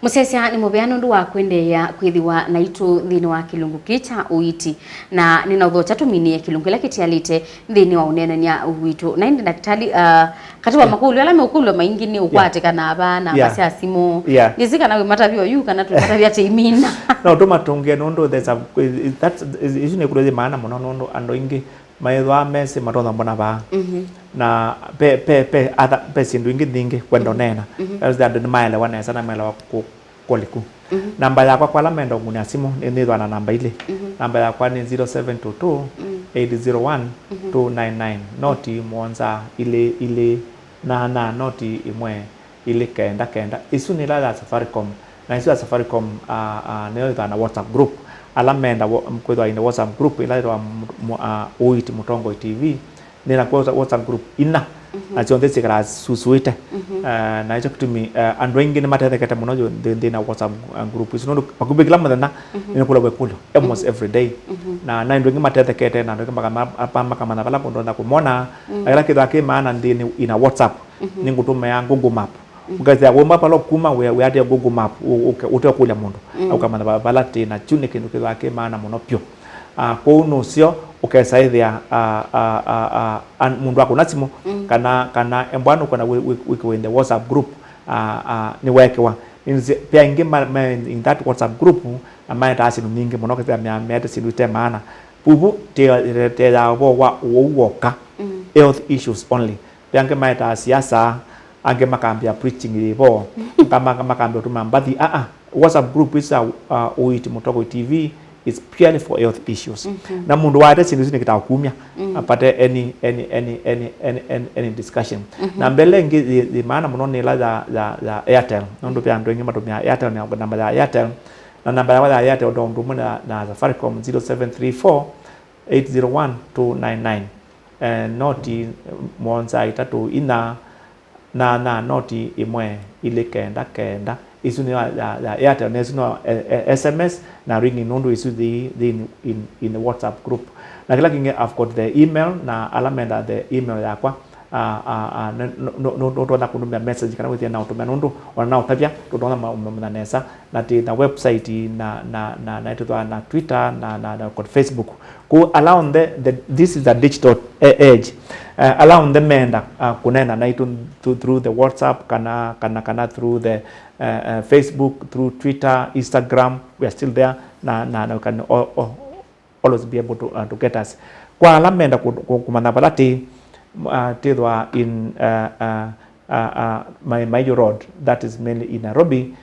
Musesia ni mubeano ndu wa kwendeya kwithiwa na itu thini wa kilungu kicha Uiiti na nina uthocha tuminie kilungu ila kitialite thini wa unenania witu na indi daktari kati wa Makulyo ala Makulyo maingi ni ukwate kana aba na basi asimu nizika nawe matavyo yu kana tumatavya teimina no tumatungia nondo there's a that is ne kuroze maana muno nondo ando ingi maithwa mesi matotha mbona ba na pe sindu ingi thingi kwenda nena as that the mile one sana mile wa koliku namba yakwa kwa la mendo nguni asimu ni thwa na namba ile namba yakwa ni 0722 801 299 noti mwanza ile na noti imwe ile kenda isu ni la Safaricom na isu Safaricom ne thwa na WhatsApp group alamenda mkwethwa in WhatsApp group ila Uiiti Mutongo TV nina kwa WhatsApp group ina na chonde sikara susuite na hicho kitumi andu wengi ni matethekete muno jo na WhatsApp group isu no pakube kila mthana ni kula Makulyo almost every day na ndu wengi matethekete na ndu kama na bala kundonda kumona ila kitwa ke maana ndini ina WhatsApp ni ngutume ya Google Map ukaza womba palo kuma we ade Google Map utokulia mundu au kama na bala tena chune kindu kitwa ke maana muno pyo kwa unucio ukasaithia mundu wako nasimo kana embwanu kana wiko in the WhatsApp group ni wekewa pia ingi in that WhatsApp group ambaye taasinu mingi muno kwa mete sidu te maana bubu te ya woka health issues only pia ingi maita siasa ange makambia preaching ibo kama makambia tumambathi WhatsApp group is Uiiti Mutongo TV is purely for health issues. Na mundu wate sinuzini kitakumia apate any discussion. Na mbele ngi di maana muno ni la za Airtel. Nondo pia ndo ngi matumia Airtel ni namba ya Airtel. Na namba ya Airtel ndo ndumu na Safaricom 0734 801 299. Noti mwanza itatu ina na noti imwe ile kenda isu ni ya Airtel na isu no SMS na ringi nondo isu in the WhatsApp group na kila kinge I've got the email na alamenda the email yakwa no na kunumia message kana withi na utumia nondo wana utavya tutaona mna nesa na na website na itwa na Twitter na Facebook ku allow this is a digital age allow them menda kunena na itu through the WhatsApp kana through the Facebook, through Twitter, Instagram, we are still there. Na we can always be able to get us. Kwa alamenda kumanda balati tidwa in my major road, that is mainly in Nairobi,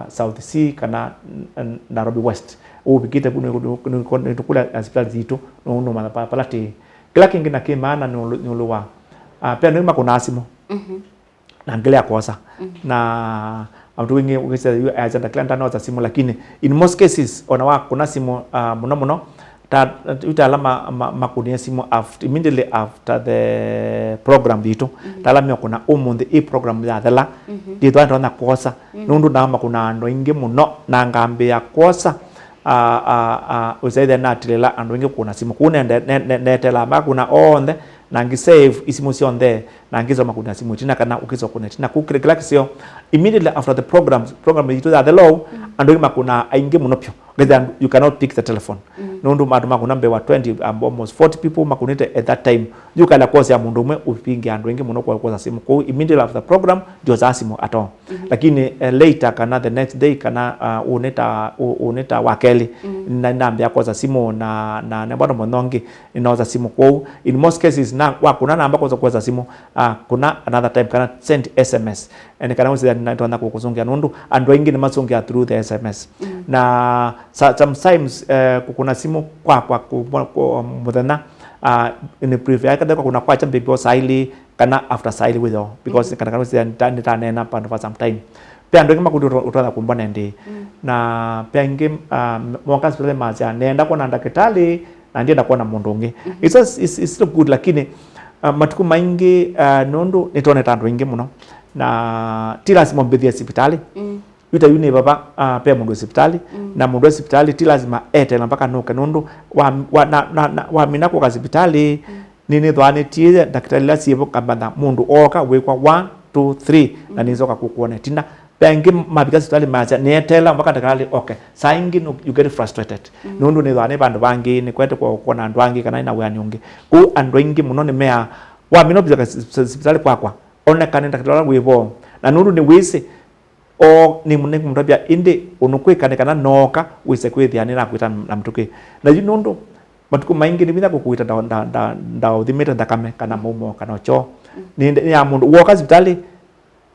South Sea kana Nairobi West. Ubikite tukula hospitali zito no manda balati. Kila kingine kimana nuluwa. Pia nima kuna asimu. Na ngele akosa na mtu wengi ukisema agenda client na simu lakini in most cases onawa kuna simu muno utalama makunia simu immediately after the program dito talama kuna the program ya dala dito ndo na kosa nundu na makuna ndo ingi muno na ngambe ya kosa usaide na tilela ando ingi kuna simu kuna netela makuna onde nangi save isimu sion there nangizo makuna simu tina kana ukizo connect na kukirikila kisio immediately after the program itu the law ando makuna aingi munopyo then you cannot pick the telephone nundu madu makuna mbe wa 20 almost 40 people makunite at that time you kala kosa ya mundu mwe upinge ando ingi munopyo kwa simu ko immediately after the program ndio za simu ato lakini later kana the next day kana uneta wakeli na nambia kwa simu na bado monongi inaoza simu kwa in most cases na kuna namba kwa simu kuna another time kana send SMS and kana wose na tuanda kukusungia nundu ando ingi ni masungia through the SMS na sometimes kuna simu kwa mudana in preview kada kuna kwa chambe before saili kana after saili with all because kana wose nita panda for some time pia ndo kama kutoa kumbana ndi na pia ingi mwaka sipele maza nenda kwa nanda kitali na ndiye ndakuwa na mundu ungi it's still good lakini matuku maingi nondo nitone tandu ingi muno na tilazima mbethia hospitali yuta yune baba pia mundu hospitali na mundu hospitali tilazima etela mpaka noka nondo wa minako ka hospitali nini thwane tie daktari la sibo kabanda mundu oka wekwa 1 2 3 na nizoka kukuone tina pengi mabika hospitali macha netela mpaka daktari okay saa ingi you get frustrated nundu ni thane bandu bangi ni kwete kwa na andu bangi kana ina wani ungi ku andu ingi muno ni mea wa mino bisa hospitali kwa one kana daktari wivo na nundu ni wisi o ni munne kumtabia indi unukwikane kana noka wise kwithia ni nakwita na mtuki na nundu matuku maingi ni bitha kukuita da uthimite thakame kana mumo kana cho ni ya mundu woka hospitali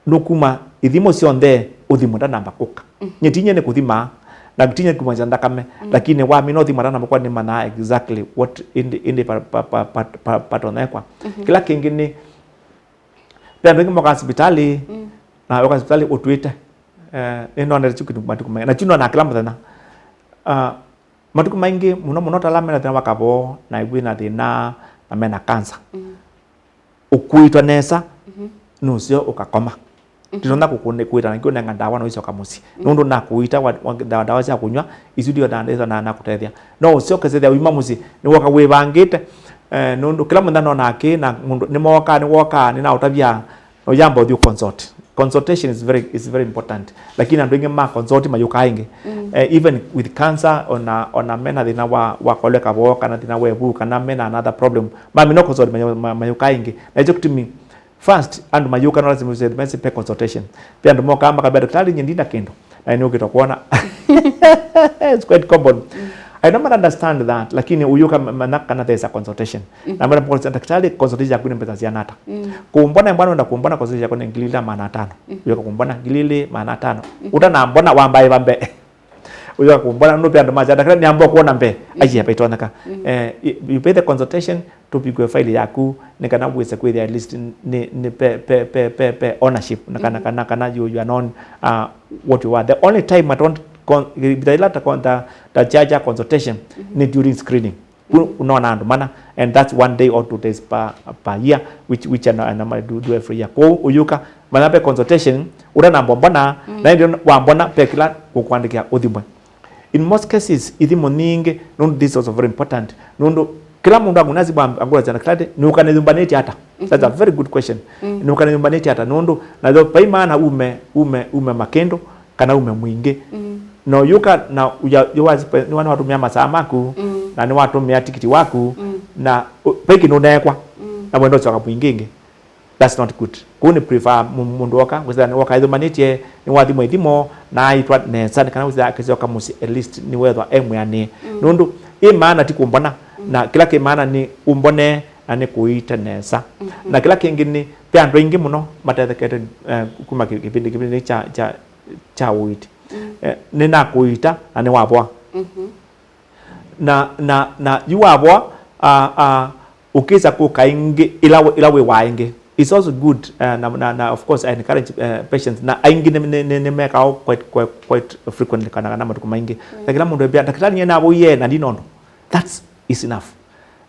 nukuma ithimo cionthe uthimo da namba kuka nyetinye ni kuthima na bitinye kumanja thakame lakini wa mino thimo da namba kwa ni mana exactly what indi patonekwa kila kingi ni ndio ngi moka hospitali na woka hospitali utwite ino na chukitu matuku maingi na chino na kila muthenya matuku maingi muno talame na thina wakabo na igwi na thina na mena cancer ukuitwa nesa nucio ukakoma ndinona kukuita na ngio nenga dawa no icio kamusi nundu na kuita wa dawa cia kunywa isudio na kutethia no ucio kesethia wima musi ni woka wibangite nundu kila mundu no nake na mundu ni woka ni na utavia no jambo dio consultation is very important lakini andu ingi ma consult mayuka ingi even with cancer on a mena thina wa koleka boka na thina webu kana mena another problem mami no consult mayuka ingi na hicho kitumi first andu mayuka no lazima uze pe consultation pia andu moka amba kabla daktari nyindina kendo na ni ukito kuona it's quite common I don't understand that lakini uyuka manaka na there's a consultation na mbona kwa daktari consultation yakuni pesa zianata kumbona mbona na kumbona consultation yakuni ngilila maana 5 uyuka kumbona ngilili maana 5 utana mbona wambaye bambe uyuka kumbona no pia ndo maja daktari ni ambo kuona mbe aje hapa itonaka you pay the consultation to pick file yaku nikana uweze kweli at least ni pe ownership nakana you are known what you are the only time I don't the charger consultation ni during screening unaona ndo maana and that's 1 day or 2 days per year which I do every year ko uyuka manape consultation urana mbona na ndio wambona pekila kukwandikia uthimwe in most cases ithimo ningi nundu this is also very important nundu kila mundu agunazi angura jana klade ni ukanithumbaneti hata that's a very good question ni ukanithumbaneti hata nundu na tho paimana ume makendo kana ume mwingi no yuka na uyawazi ni wana watumia masaa maku na ni watumia tikiti waku na peki nunekwa na mwendo choka mwingingi that's not good kuni prefer mundu woka weza ni woka ithumanite ni wathimo ithimo na itwa nesa kana weza kizoka musi at least ni wethwa emwe nundu maana ti kumbona na kila kimana ni umbone na ni kuita nesa na kila kingi ni pia ndo ingi muno matethekete kuma kipindi cha Uiiti nina kuita na ni wabwa na yu wabwa ukiza kukaingi ila we waingi it's also good na of course I encourage patients na aingi ne make out quite frequently kana matuku maingi lakini mundu bia daktari yena aboye na ndinondo that's is enough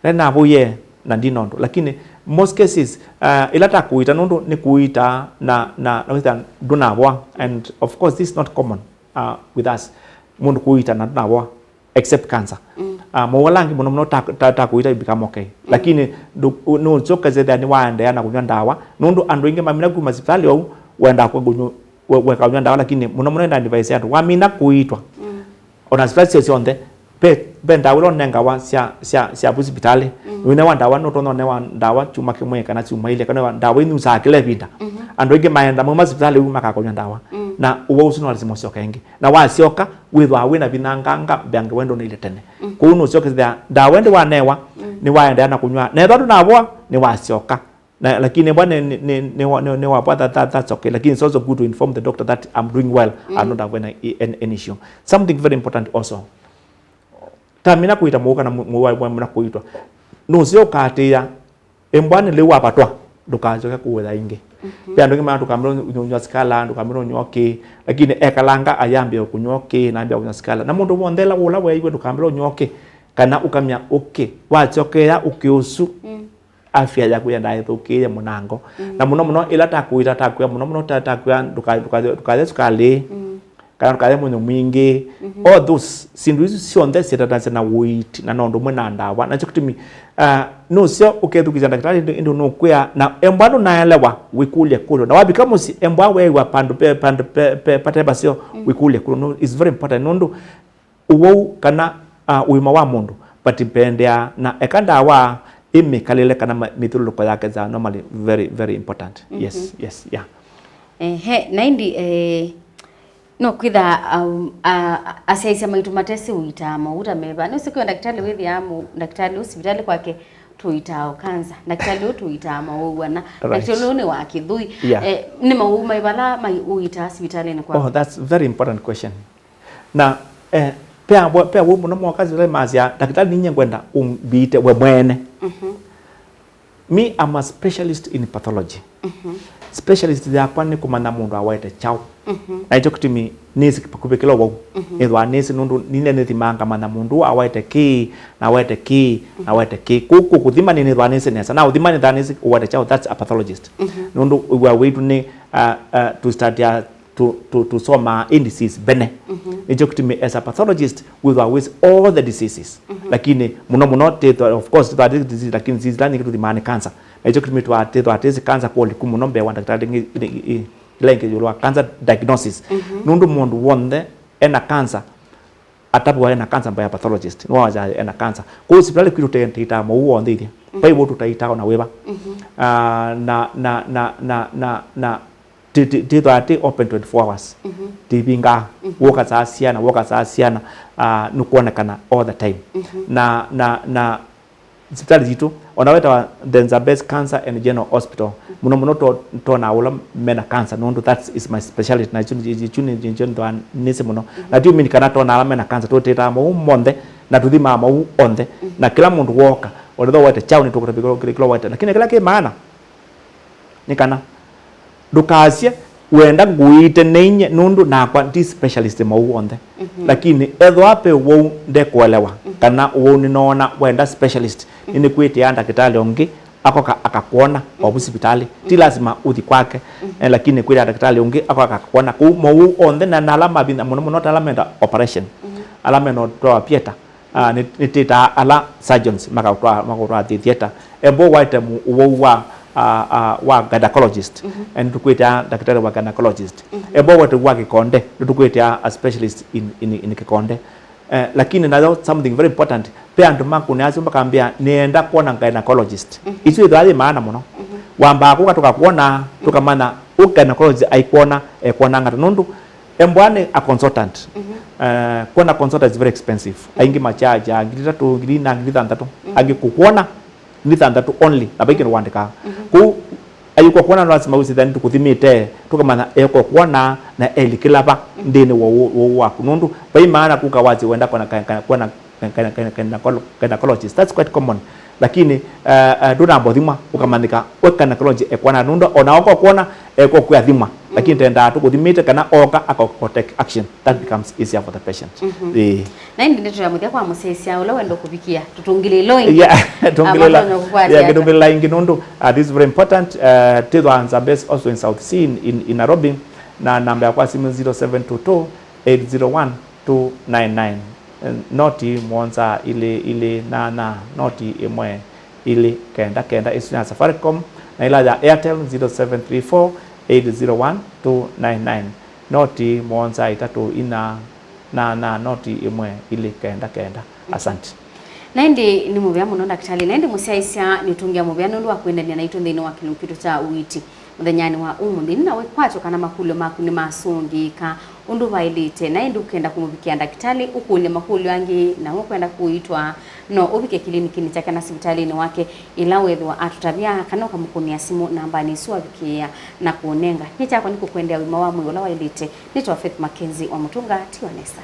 na aboye na ndinondo lakini most cases ila ta kuita nundu ni kuita na withan dunabwa and of course this is not common with us mundu kuita na dunabwa except cancer mwalangi muno ta kuita become okay lakini no choka zeda ni waende na kunywa ndawa nundu andu inge mamina ku hospitali au wenda kwa gunyo weka kunywa ndawa lakini muno enda device yatu wamina kuitwa ona hospitali sionde pe ndawa nenga wa sia hospitali wina wanda wa noto no ne wanda chuma kimwe kana chuma ile kana ndawa inu sa kile vinda andu inge maenda mu hospitali umaka kunywa ndawa na uwo usino lazima sioka ingi na wa sioka withwa wina binanganga bange wendo ni ile tene kuno sioka thia ndawa ndi wanewa ni waenda na kunywa na ndo nabwa ni wa sioka na lakini bwana ni wapata that's okay lakini it's also good to inform the doctor that I'm doing well I'm not having any issue something very important also tamina kuita muka na mwana kuitwa nusio katia embwane le wapatwa ndukajoka kuwetha ingi pia ndoki ma tukamiro nyonywa skala ndukamiro nyoke lakini ekalanga ayambe kunyoke na ambia kunywa skala na mundu wondela ula we iwe ndukamiro nyoke kana ukamya okay wachokera ukiusu afya yaku yandaithukire munango na muno ila takuita takuya muno takuya ndukaje skali kana kaya munyo mwingi all those sindu isu cionthe citatase na Uiiti na nondu mwe na ndawa na chukutimi no sio ukethukiza daktari ndo no kwea na embwano naelewa wikulie kulo na wabi kama si embwa wewa pandu pateba sio wikulie kulo no is very important nondu uwo kana uima wa mundu patipendea na ekanda wa imikalile kana mithuluko yake za normally very important. Yes yeah. Naindi no kwitha asiaisia maitu matesi uita mauta meba no siku daktari withi amu daktari hospitali kwake tuitao kanza daktari tuita maugwa na daktari ni wa kithui ni mauma ibala mai uita hospitali ni kwa. That's very important question. Na pia wo muno mwakazi le mazia daktari ninye ngwenda umbite we mwene. Me I'm a specialist in pathology. Specialist ya kwani kumana mundu awaite chao. Na icho kutimi nisi kubekelo wo. Edwa nisi nundu nine nithimanga mana mundu awaite ki na awaite ki na awaite ki kuku kuthima ni edwa nisi nesa. Na uthima ni edwa nisi awaite chao, that's a pathologist. Nundu we are waiting ni to start ya to soma indices bene. Icho kutimi as a pathologist we are with all the diseases. Lakini muno of course that disease lakini disease lani kitu thimani cancer. Icho kutimi atezi cancer kwa liku nombe wa daktari like your cancer diagnosis. Nundu mundu wonde ena cancer atabu ena cancer by a pathologist. No waja ena cancer. Kwa hospitali kitu tenta mo wonde ithia. Pai wotu taita na weba. Na tito open 24 hours. Tibinga woka saa siana nukuonekana all the time. Na hospitali zitu onaweta the best cancer and general hospital muno to na ula mena cancer no that is my specialty na chuni ndo nise muno na tiu mini kana to na mena cancer to teta mo monde na tuthima mo onde na kila mundu woka onetho wete chao ni to kutabiko kilo wete lakini kila ke maana ni kana dukasia wenda nguite nenye nundu na kwa ndi specialist mo onde lakini etho ape wo de kuelewa kana wo ni nona wenda specialist ini kwete anda kitali ongi akakuona kwa hospitali ti lazima uthi kwake lakini kwete anda kitali ongi akakuona ku mo onde na alama binda muno alama operation alama no to theater ni tita ala surgeons makatwa theater ebo white wo wa gynecologist and tukwita daktari wa gynecologist ebo watu wa kikonde tukwita a specialist in kikonde lakini na something very important pia ndo makuni azi mbakambia nienda kuona gynecologist isu idhali maana muno wamba kuka kuona tukamana gynecologist aikona kuona ngata nundu embwane a consultant kuona consultant is very expensive aingi machaja ngirita tu ngirina ngirita ndatu agi kukuona nithandatu only abike rwandika ku ayuko kuona lazima usithani tukuthimite tukamana eko kuona na elikilaba ndini wo waku nundu bai maana kukawazi wenda kuona gynecologist that's quite common lakini duna bothima ukamanika gynecologist ekwana nundu ona oko kuona eko kuathima lakini tenda tukuthimite kana oka take action that becomes easier for the patient. Na ndi ndeto ya muthia kwa musesia ula wendo kubikia tutungile loingi tutungile ingi nundu this is very important to answer base also in South Sea in Nairobi na namba ya kwa simu 0722 801 299 noti mwanza ile na noti imwe ile kenda isu ya Safaricom na ila ya Airtel 0734 801 299 noti mwanza itatu ina na noti imwe ile kenda asante. Naindi ni muvya muno daktari naindi musiaisia nitungia muvya nundu wa kwendania na itundi wa kilunkitu cha Uiiti muthenyani wa umuthi nawe kwacho kana makulyo maku ni masungika undu vailite naindi ukenda kumuvikia daktari ukunya makulyo angi na ukwenda kuitwa no ubike klinikini chake na hospitalini wake ila wethwa atutavya kana ukamukunia simu namba ni suavikia na kuonenga nicha kwa nikukwendea wima wa mwio la wailite nitwa Faith Mackenzie wa Mutunga Tionesa.